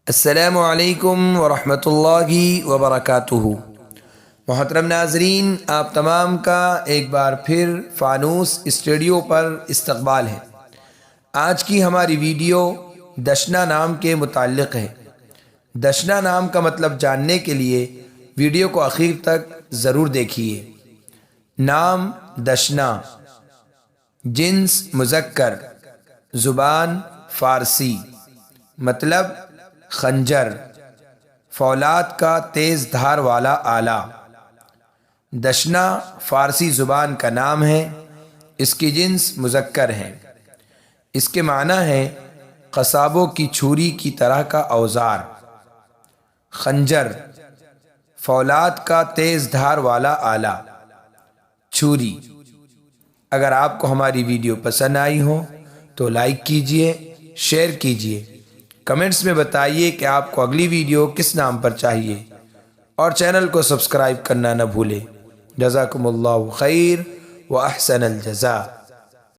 السلام علیکم ورحمۃ اللہ وبرکاتہ۔ محترم ناظرین، آپ تمام کا ایک بار پھر فانوس اسٹوڈیو پر استقبال ہے۔ آج کی ہماری ویڈیو دشنا نام کے متعلق ہے۔ دشنا نام کا مطلب جاننے کے لیے ویڈیو کو آخر تک ضرور دیکھیے۔ نام دشنا، جنس مذکر، زبان فارسی، مطلب خنجر، فولاد کا تیز دھار والا آلہ۔ دشنا فارسی زبان کا نام ہے، اس کی جنس مذکر ہے۔ اس کے معنی ہے قصابوں کی چھری کی طرح کا اوزار۔ خنجر، فولاد کا تیز دھار والا آلہ، چھری۔ اگر آپ کو ہماری ویڈیو پسند آئی ہو تو لائک کیجئے، شیئر کیجئے، کمنٹس میں بتائیے کہ آپ کو اگلی ویڈیو کس نام پر چاہیے، اور چینل کو سبسکرائب کرنا نہ بھولیں۔ جزاکم اللہ خیر و احسن الجزاء۔